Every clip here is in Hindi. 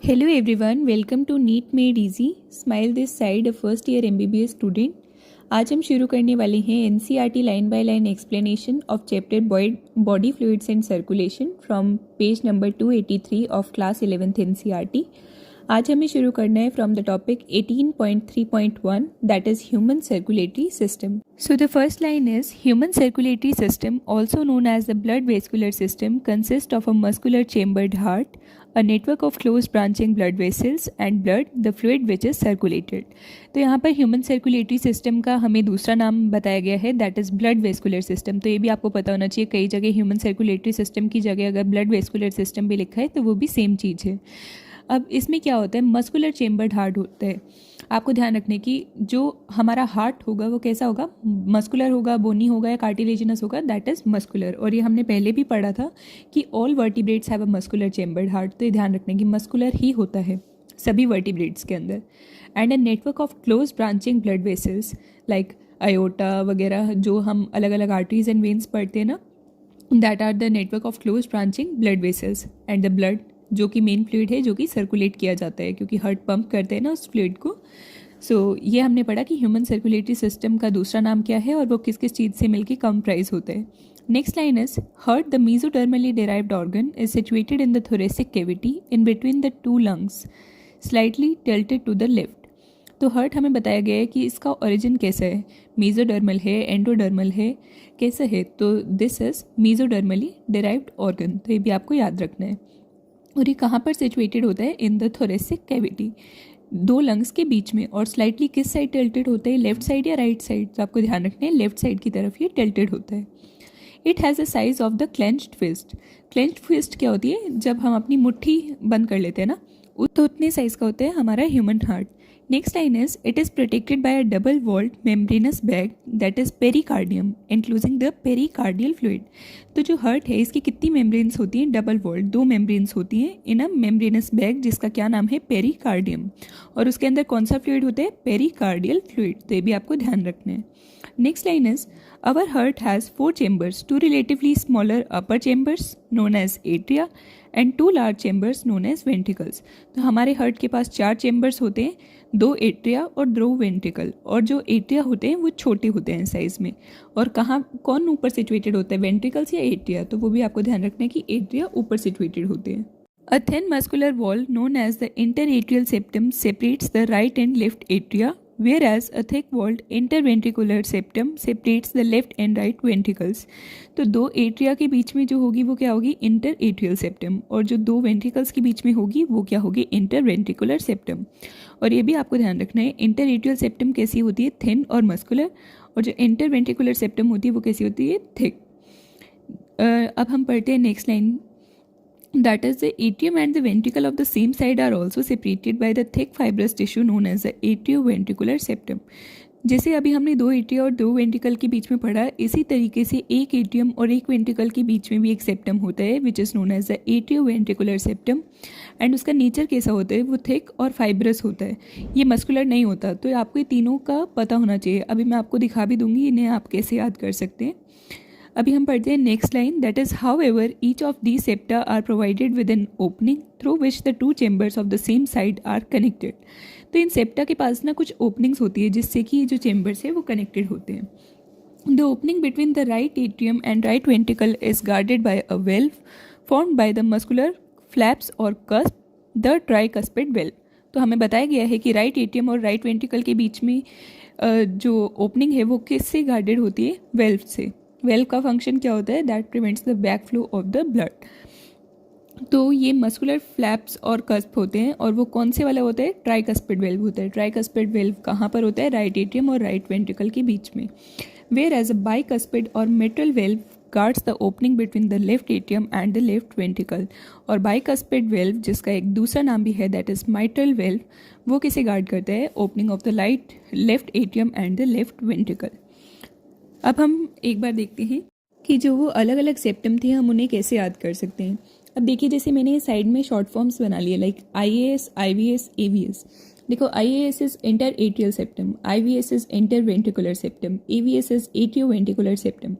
Hello everyone, welcome to NEET Made Easy. Smile this side, a first year MBBS student. आज हम शुरू करने वाले हैं NCERT line by line explanation of chapter body fluids and circulation from page number 283 of class 11th NCERT. आज हमें शुरू करना है from the topic 18.3.1 that is human circulatory system. So the first line is human circulatory system, also known as the blood vascular system, consists of a muscular chambered heart, a network of close branching blood vessels and blood, the fluid which is circulated. तो यहाँ पर ह्यूमन सर्कुलेटरी सिस्टम का हमें दूसरा नाम बताया गया है that is blood vascular system. तो ये भी आपको पता होना चाहिए, कई जगह ह्यूमन सर्कुलेटरी सिस्टम की जगह अगर ब्लड वेस्कुलर सिस्टम भी लिखा है तो वो भी सेम चीज़ है. अब इसमें क्या होता है, मस्कुलर चेम्बर्ड हार्ट होता है. आपको ध्यान रखने की जो हमारा हार्ट होगा वो कैसा होगा, मस्कुलर होगा, बोनी होगा या कार्टिलेजिनस होगा, दैट इज़ मस्कुलर. और ये हमने पहले भी पढ़ा था कि all vertebrates have a muscular chambered heart. तो ये ध्यान रखने की मस्कुलर ही होता है सभी वर्टिब्रेट्स के अंदर. And a network of close branching blood vessels like aorta वगैरह जो हम अलग अलग आर्टरीज एंड वेन्स पढ़ते हैं ना, that are the network of close branching blood vessels and the blood जो कि मेन फ्लूइड है जो कि सर्कुलेट किया जाता है क्योंकि हार्ट पंप करते हैं ना उस फ्लूइड को. सो ये हमने पढ़ा कि ह्यूमन सर्कुलेटरी सिस्टम का दूसरा नाम क्या है और वो किस किस चीज़ से मिलकर कंप्राइज होता है. Next line is heart, the mesodermally derived organ is situated in the thoracic cavity in between the two lungs slightly tilted to the left. तो हार्ट हमें बताया गया है कि इसका ओरिजिन कैसा है, मेसोडर्मल है, एंडोडर्मल है, कैसा है. तो दिस इज मेसोडर्मली डिराइव्ड ऑर्गन. तो ये भी आपको याद रखना है. और ये कहाँ पर सिचुएटेड होता है, इन द थोरेसिक कैविटी, दो लंग्स के बीच में. और स्लाइटली किस साइड टिल्टेड होता है, लेफ्ट साइड या राइट साइड. तो आपको ध्यान रखना है लेफ्ट साइड की तरफ ये टिल्टेड होता है. It has the size of the clenched fist. Clenched fist क्या होती है, जब हम अपनी मुट्ठी बंद कर लेते हैं ना, तो उतने साइज का होता है हमारा human heart. Next line is it is protected by a double walled membranous bag that is pericardium enclosing the pericardial fluid. तो जो हार्ट है इसकी कितनी मेम्ब्रेन्स होती हैं, डबल वॉल्ड, दो मेम्ब्रेन्स होती हैं इन अ मेम्ब्रेनस बैग जिसका क्या नाम है, पेरिकार्डियम. और उसके अंदर कौन सा फ्लूइड होता है, पेरिकार्डियल फ्लूइड. तो ये भी आपको ध्यान रखना है. Next line is our heart has four chambers, two relatively smaller upper chambers known as atria and two large chambers known as ventricles. तो हमारे हार्ट के पास चार चेम्बर्स होते हैं, दो एट्रिया और दो वेंट्रिकल. और जो एट्रिया होते हैं वो छोटे होते हैं साइज में. और कहाँ कौन ऊपर सिचुएटेड होता है, वेंट्रिकल्स या एट्रिया. तो वो भी आपको ध्यान रखना है कि एट्रिया ऊपर सिचुएटेड होते हैं. A thin muscular wall known as the interatrial septum separates the right and left atria, whereas a thick-walled interventricular septum separates the left and right ventricles. तो दो एट्रिया के बीच में जो होगी वो क्या होगी, इंटरएट्रियल सेप्टम. और जो दो वेंट्रिकल्स के बीच में होगी वो क्या होगी, इंटरवेंट्रिकुलर सेप्टम. और ये भी आपको ध्यान रखना है, इंटरएट्रियल सेप्टम कैसी होती है, थिन और मस्कुलर. और जो इंटरवेंट्रिकुलर सेप्टम होती है वो कैसी होती है, थिक. अब हम पढ़ते हैं next line. That is, the atrium and the ventricle of the same side are also separated by the thick fibrous tissue known as the atrioventricular septum. जैसे अभी हमने दो एट्रिया और दो वेंट्रिकल के बीच में पढ़ा, इसी तरीके से एक एट्रियम और एक वेंट्रिकल के बीच में भी एक सेप्टम होता है which is known as the atrioventricular septum. And उसका नेचर कैसा होता है, वो थिक और फाइब्रस होता है, ये मस्कुलर नहीं होता. तो आपको ये तीनों का पता होना चाहिए. अभी मैं आपको दिखा भी दूंगी इन्हें आप कैसे याद कर सकते हैं. अभी हम पढ़ते हैं next line. That is however each of the septa are provided with an opening through which the two chambers of the same side are connected. तो इन सेप्टा के पास ना कुछ ओपनिंग्स होती है जिससे कि जो चेम्बर्स है वो कनेक्टेड होते हैं. The opening between the right atrium and right ventricle is guarded by a valve formed by the muscular flaps और कस्प, द ट्राइकस्पिड वेल्व. तो हमें बताया गया है कि राइट एट्रियम और राइट वेंट्रिकल के बीच में जो ओपनिंग है वो किससे गार्डेड होती है, वेल्व से. वेल्व का फंक्शन क्या होता है, that prevents the back flow of the blood. तो ये मस्कुलर फ्लैप्स और कस्प होते हैं और वो कौन से वाला होता है, ट्राइकस्पिड वेल्व होता है. ट्राइकस्पिड वेल्व कहाँ पर होता है, राइट एट्रियम और राइट वेंट्रिकल के बीच में. वेयर एज अ बाइकस्पिड और mitral valve guards the opening between the left atrium and the left ventricle. और बाइकस्पिड वेल्व जिसका एक दूसरा नाम भी है दैट इज मिट्रल वेल्व, वो किसे गार्ड करता है, opening of the left atrium and the left ventricle. अब हम एक बार देखते हैं कि जो वो अलग अलग सेप्टम थे हम उन्हें कैसे याद कर सकते हैं. अब देखिए जैसे मैंने साइड में शॉर्ट फॉर्म्स बना लिए लाइक IAS, IVS, AVS. देखो IAS is inter atrial septum, IVS is interventricular septum, AVS is atrioventricular septum.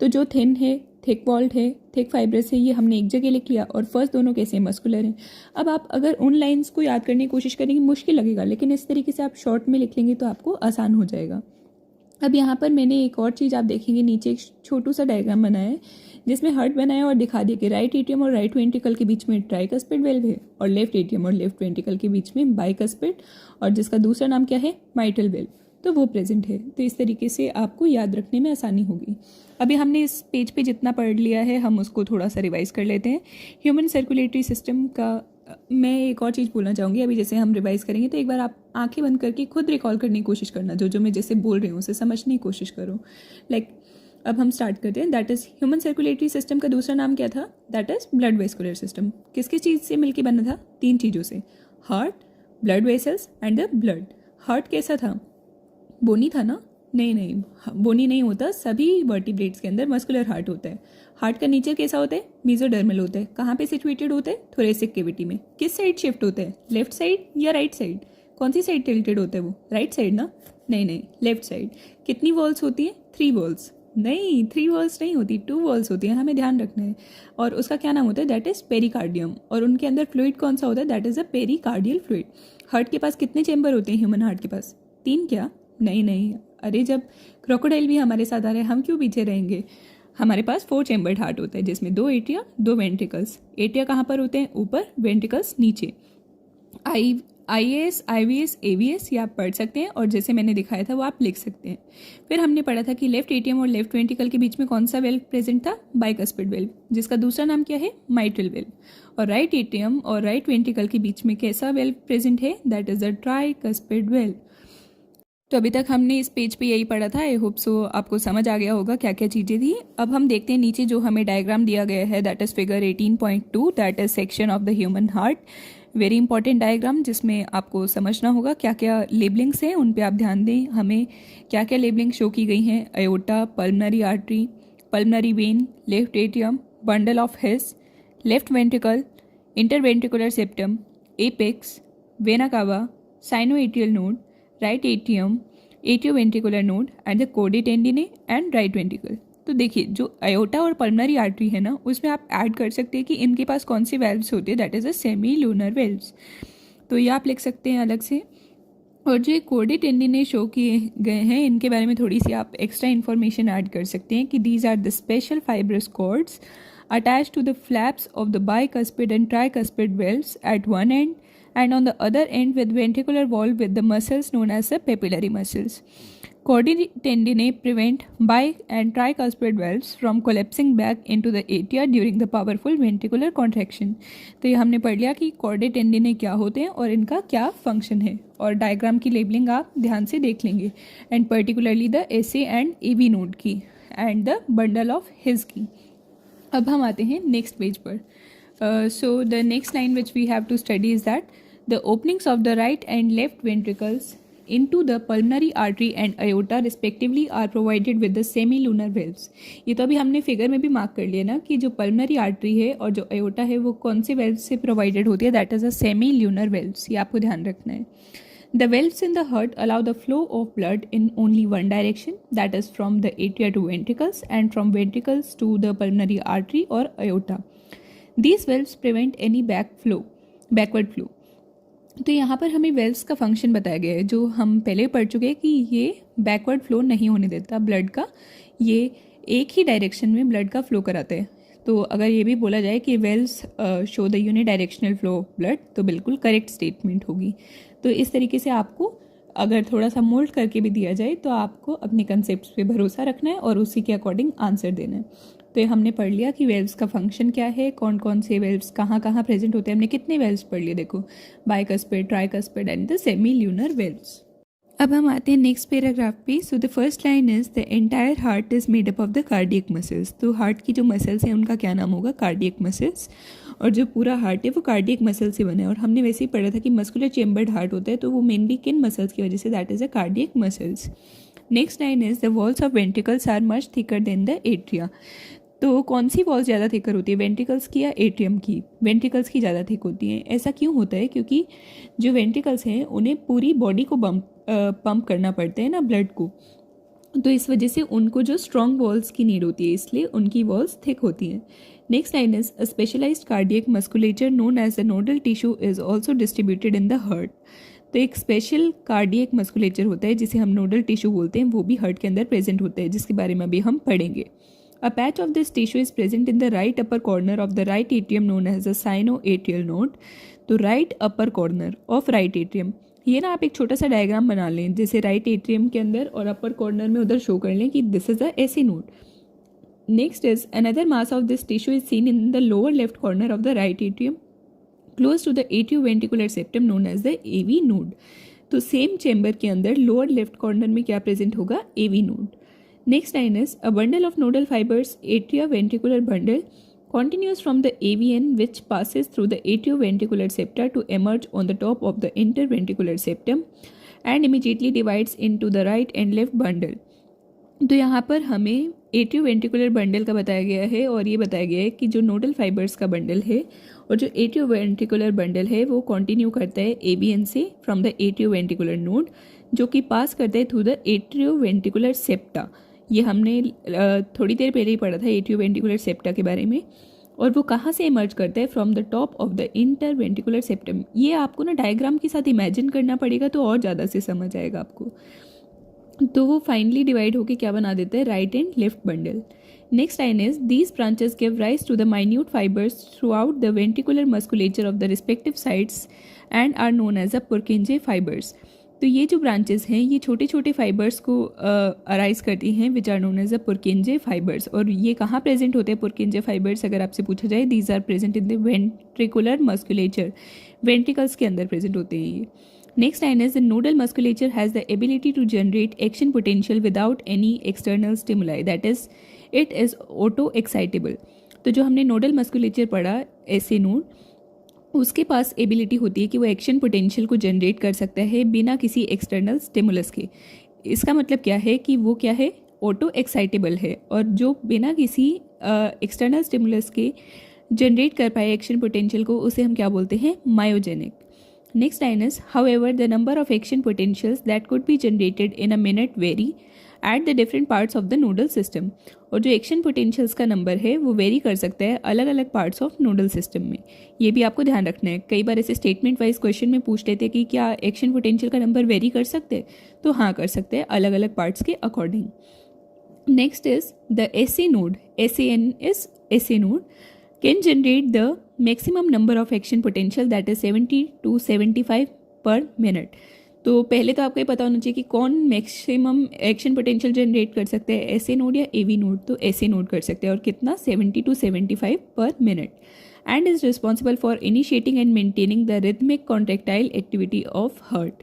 तो जो थिन है, थिक वॉल्ड है, थिक फाइब्रस है, ये हमने एक जगह लिख लिया। और फर्स्ट दोनों कैसे मस्कुलर हैं। अब आप अगर उन लाइंस को याद करने की कोशिश करेंगे मुश्किल लगेगा, लेकिन इस तरीके से आप शॉर्ट में लिख लेंगे तो आपको आसान हो जाएगा। अब यहाँ पर मैंने एक और चीज़ आप देखेंगे, नीचे एक छोटू सा डायग्राम बनाया है जिसमें हार्ट बनाया और दिखा दिया कि राइट एट्रियम और राइट वेंट्रिकल के बीच में ट्राइकस्पिड वेल्व है और लेफ्ट एट्रियम और लेफ्ट वेंट्रिकल के बीच में बाइकस्पिड, और जिसका दूसरा नाम क्या है, माइटल वेल्व, तो वो प्रेजेंट है। तो इस तरीके से आपको याद रखने में आसानी होगी। अभी हमने इस पेज पे जितना पढ़ लिया है हम उसको थोड़ा सा रिवाइज कर लेते हैं। ह्यूमन सर्कुलेटरी सिस्टम का मैं एक और चीज़ बोलना चाहूँगी। अभी जैसे हम रिवाइज करेंगे तो एक बार आप आंखें बंद करके खुद रिकॉल करने की कोशिश करना, जो मैं जैसे बोल रही हूँ उसे समझने की कोशिश करो। अब हम स्टार्ट करते हैं। That is human circulatory system का दूसरा नाम क्या था, that is blood vascular system. किस चीज़ से मिलकर बना था, 3 चीज़ों से, heart, blood vessels and the blood. Heart कैसा था, बोनी था ना? नहीं, बोनी नहीं होता। सभी वर्टिब्रेट्स के अंदर मस्कुलर हार्ट होता है। हार्ट का नेचर कैसा होता है, मेसोडर्मल होता है। कहाँ पे सिचुएटेड होता है, थोरेसिक कैविटी में। किस साइड शिफ्ट होता है, लेफ्ट साइड या राइट साइड? कौन सी साइड टिल्टेड होता है वो, राइट साइड ना? नहीं, लेफ्ट साइड। कितनी वॉल्स होती है, 3 वॉल्स। नहीं, 3 वॉल्स नहीं होती, 2 वॉल्स होती हैं, हमें ध्यान रखना है। और उसका क्या नाम होता है, दैट इज़ पेरिकार्डियम। और उनके अंदर फ्लूइड कौन सा होता है, that is a pericardial fluid. Heart के पास कितने चैम्बर होते हैं, ह्यूमन हार्ट के पास? 3 क्या? नहीं, अरे जब क्रोकोडाइल भी हमारे साथ आ रहे हैं हम क्यों पीछे रहेंगे। हमारे पास 4 चैम्बर्ड हार्ट होता है जिसमें 2 एट्रिया, 2 वेंट्रिकल्स। एट्रिया कहाँ पर होते हैं, ऊपर, वेंट्रिकल्स नीचे। IAS, IVS, AVS ये आप पढ़ सकते हैं और जैसे मैंने दिखाया था वो आप लिख सकते हैं। फिर हमने पढ़ा था कि लेफ्ट एट्रियम और लेफ्ट वेंट्रिकल के बीच में कौन सा वेल्व प्रेजेंट था, बाइकस्पिड वेल्व, जिसका दूसरा नाम क्या है, माइट्रल वेल्व। और राइट एट्रियम और राइट वेंट्रिकल के बीच में कैसा वेल्व प्रेजेंट है, that is the tricuspid valve. तो अभी तक हमने इस पेज पे यही पढ़ा था। आई होप सो आपको समझ आ गया होगा क्या क्या चीज़ें थी। अब हम देखते हैं नीचे जो हमें डायग्राम दिया गया है, that is figure 18.2, that is section of the human heart. Very important diagram जिसमें आपको समझना होगा क्या क्या लेबलिंग्स हैं, उन पे आप ध्यान दें। हमें क्या क्या लेबलिंग शो की गई हैं, aorta, pulmonary artery, pulmonary vein, left atrium, bundle of His, left ventricle, interventricular septum, apex, vena cava, sinoatrial node, right atrium, atrioventricular node and the कोडी टेंडिने एंड राइट वेंट्रिकल। तो देखिए जो अयोटा और पल्मनरी आर्टरी है ना, उसमें आप ऐड कर सकते हैं कि इनके पास कौन से वेल्व्स होते हैं, that is a semi lunar valves. तो ये आप लिख सकते हैं अलग से। और जो कोडी टेंडिने शो किए गए हैं इनके बारे में थोड़ी सी आप एक्स्ट्रा इन्फॉर्मेशन ऐड कर सकते हैं कि these are the special fibrous cords attached to the flaps of the bicuspid and tricuspid valves at one end and on the other end with ventricular wall with the muscles known as the papillary muscles. Chordae tendineae prevent bi- and tricuspid valves from collapsing back into the atria during the powerful ventricular contraction. तो ये हमने पढ़ लिया कि कॉर्डे टेंडिने क्या होते हैं और इनका क्या फंक्शन है, और डायग्राम की लेबलिंग आप ध्यान से देख लेंगे, and particularly the SA and AV node की and the bundle of His की। अब हम आते हैं नेक्स्ट पेज पर। So the next line which we have to study is that the openings of the right and left ventricles into the pulmonary artery and aorta respectively are provided with the semilunar valves। ये तो अभी हमने फिगर में भी मार्क कर लिया ना कि जो पल्मनरी आर्टरी है और जो aorta है वो कौन से वेल्व से प्रोवाइडेड होती है, दैट इज अ सेमील्यूनर वेल्व्स। ये आपको ध्यान रखना है। The valves in the heart allow the flow of blood in only one direction, that is from the atria to ventricles and from ventricles to the pulmonary artery or aorta. These valves prevent any backward flow. तो यहाँ पर हमें वेल्व्स का फंक्शन बताया गया है जो हम पहले पढ़ चुके हैं कि ये बैकवर्ड फ्लो नहीं होने देता ब्लड का, ये एक ही डायरेक्शन में ब्लड का फ्लो कराते हैं। तो अगर ये भी बोला जाए कि valves show the unidirectional flow of blood, तो बिल्कुल करेक्ट स्टेटमेंट होगी। तो इस तरीके से आपको अगर थोड़ा सा मोल्ड करके भी दिया जाए तो आपको अपने कंसेप्ट पे भरोसा रखना है और उसी के अकॉर्डिंग आंसर देना है। तो ये हमने पढ़ लिया कि वेल्व्स का फंक्शन क्या है, कौन कौन से वेल्व्स कहाँ कहाँ प्रेजेंट होते हैं। हमने कितने वेल्व्स पढ़ लिए, देखो, bicuspid, tricuspid and the सेमील्यूनर valves. अब हम आते हैं नेक्स्ट पैराग्राफ पे। So the first line is the entire heart is made up of the cardiac muscles. तो हार्ट की जो मसल्स हैं उनका क्या नाम होगा, कार्डियक मसल्स। और जो पूरा हार्ट है वो कार्डियक मसल से बना है। और हमने वैसे ही पढ़ा था कि मस्कुलर चेम्बर्ड हार्ट होता है, तो वो मेनली किन मसल्स की वजह से, that is a cardiac muscles. Next line is the walls of ventricles are much thicker than the atria. तो कौन सी वॉल्स ज़्यादा थिकर होती है, वेंट्रिकल्स की या एट्रियम की? वेंट्रिकल्स की ज़्यादा थिक होती हैं। ऐसा क्यों होता है, क्योंकि जो वेंट्रिकल्स हैं उन्हें पूरी बॉडी को पंप करना पड़ता है ना ब्लड को, तो इस वजह से उनको जो स्ट्रॉन्ग वॉल्स की नीड होती है, इसलिए उनकी वॉल्स थिक होती हैं। Next line is a specialised cardiac musculature known as the nodal tissue is also distributed in the heart. तो एक स्पेशल कार्डियक मस्कुलेचर होता है जिसे हम नोडल टिश्यू बोलते हैं, वो भी हार्ट के अंदर प्रेजेंट होता है, जिसके बारे में अभी हम पढ़ेंगे। A patch of this tissue is present in the right upper corner of the right atrium known as the sinoatrial node। तो right upper corner of right atrium, ये ना आप एक छोटा सा डायग्राम बना लें, जैसे राइट एट्रियम के अंदर और अपर कॉर्नर में उधर शो कर लें कि this is a AC node. Next is another mass of this tissue is seen in the lower left corner of the right atrium close to the atrioventricular septum known as the AV node. तो सेम चेंबर के अंदर लोअर लेफ्ट कॉर्नर में क्या प्रेजेंट होगा, AV node. Next line is a bundle of nodal fibers, atrioventricular bundle, continues from the AVN which passes through the atrioventricular septa to emerge on the top of the interventricular septum and immediately divides into the right and left bundle। तो यहाँ पर हमें एट्रियोवेंट्रिकुलर बंडल का बताया गया है और ये बताया गया है कि जो नोडल फाइबर्स का बंडल है और जो एट्रियोवेंट्रिकुलर बंडल है वो कंटिन्यू करता है एबीएन से फ्रॉम द एट्रियोवेंट्रिकुलर नोड, जो कि पास करता है थ्रू द एट्रियोवेंट्रिकुलर सेप्टा। ये हमने थोड़ी देर पहले ही पढ़ा था एट्रियोवेंट्रिकुलर सेप्टा के बारे में। और वो कहाँ से इमर्ज करता है, from the top of the interventricular septum. ये आपको ना डायग्राम के साथ इमेजिन करना पड़ेगा तो और ज़्यादा से समझ आएगा आपको। तो वो फाइनली डिवाइड होकर क्या बना देता है, right and left bundle. Next line is these branches give rise to the minute fibres throughout the ventricular musculature of the respective sides and are known as a Purkinje fibres. तो ये जो ब्रांचेस हैं ये छोटे छोटे फाइबर्स को अराइज करती हैं which are known as a Purkinje fibres. और ये कहाँ प्रेजेंट होते हैं पुरकिंजे फाइबर्स, अगर आपसे पूछा जाए, these are present in the ventricular musculature, ventricles के अंदर प्रेजेंट होते हैं ये। Next line is the nodal musculature has the ability to generate action potential without any external stimuli, that is it is auto excitable। तो जो हमने नोडल मस्कुलेचर पढ़ा ऐसे नोड, उसके पास एबिलिटी होती है कि वो एक्शन पोटेंशियल को जनरेट कर सकता है बिना किसी एक्सटर्नल स्टिमुलस के। इसका मतलब क्या है कि वो क्या है, ऑटो एक्साइटेबल है, और जो बिना किसी एक्सटर्नल स्टिमुलस के जनरेट कर पाए एक्शन पोटेंशियल को, उसे हम क्या बोलते हैं, myogenic. Next line is, however, the number of action potentials that could be generated in a minute vary at the different parts of the nodal system। और जो एक्शन पोटेंशियल्स का नंबर है वो वेरी कर सकता है अलग अलग पार्ट्स ऑफ नोडल सिस्टम में। ये भी आपको ध्यान रखना है, कई बार ऐसे स्टेटमेंट वाइज क्वेश्चन में पूछ लेते हैं कि क्या एक्शन पोटेंशियल का नंबर वेरी कर सकते हैं, तो हाँ कर सकते हैं अलग अलग पार्ट्स के according. Next is the essay node, SAN is SA node can generate the maximum number of action potential that is 70 to 75 per minute। तो पहले तो आपको ये पता होना चाहिए कि कौन मैक्सिमम एक्शन पोटेंशियल जनरेट कर सकते हैं, एसे नोड या एवी नोड। तो एसे नोड कर सकते हैं, और कितना, 70 to 75 पर minute, and is responsible for initiating and maintaining the rhythmic contractile activity of heart.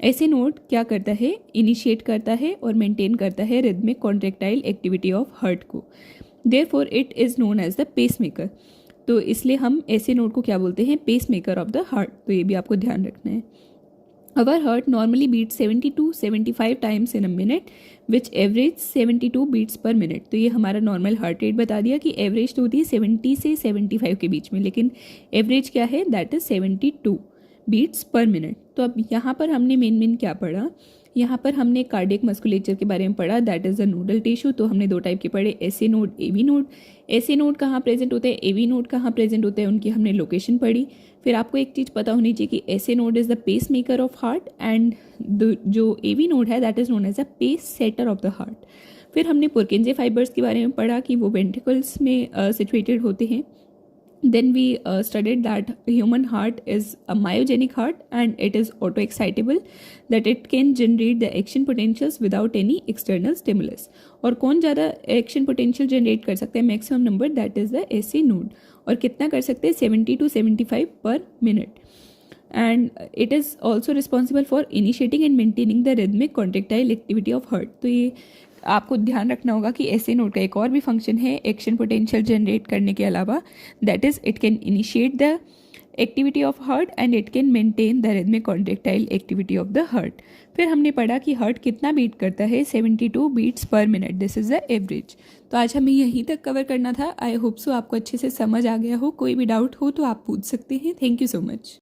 ऐसे नोड क्या करता है, इनिशिएट करता है और मेंटेन करता है rhythmic contractile activity of heart को। Therefore it is known as the pacemaker. तो इसलिए हम ऐसे नोड को क्या बोलते हैं, pacemaker of the heart. तो ये भी आपको ध्यान रखना है। Our heart normally beat 70 to 75 times in a minute which average 72 beats per minute. तो ये हमारा नॉर्मल हार्ट रेट बता दिया कि एवरेज तो होती है 70 से 75 के बीच में, लेकिन एवरेज क्या है, that is 72 beats per minute. तो अब यहाँ पर हमने मेन क्या पढ़ा, यहाँ पर हमने कार्डियक मस्कुलेचर के बारे में पढ़ा, that is the nodal tissue. तो हमने दो टाइप के पढ़े, एसे नोड, एवी नोड। एसे नोड कहाँ प्रेजेंट होते हैं, एवी नोड कहाँ प्रेजेंट होते हैं, उनकी हमने लोकेशन पढ़ी। फिर आपको एक चीज़ पता होनी चाहिए कि SA node is the pacemaker of heart, and जो एवी नोड है that is known as the pacesetter of the heart. फिर हमने पुरकिंजे फाइबर्स के बारे में पढ़ा कि वो वेंट्रिकल्स में सिचुएटेड होते हैं। Then we studied that human heart is a myogenic heart and it is auto-excitable, that it can generate the action potentials without any external stimulus। और कौन ज़्यादा action potential generate कर सकता है, maximum number, that is the SA node। और कितना कर सकते हैं, 70 to 75 per minute। And it is also responsible for initiating and maintaining the rhythmic contractile activity of heart। तो ये आपको ध्यान रखना होगा कि ऐसे नोड का एक और भी फंक्शन है एक्शन पोटेंशियल जनरेट करने के अलावा, that is it can initiate the activity of heart and it can maintain the rhythmic contractile activity of the heart. फिर हमने पढ़ा कि हार्ट कितना बीट करता है, 72 beats per minute, this is the average. तो आज हमें यहीं तक कवर करना था। आई होप सो आपको अच्छे से समझ आ गया हो। कोई भी डाउट हो तो आप पूछ सकते हैं। Thank you so much.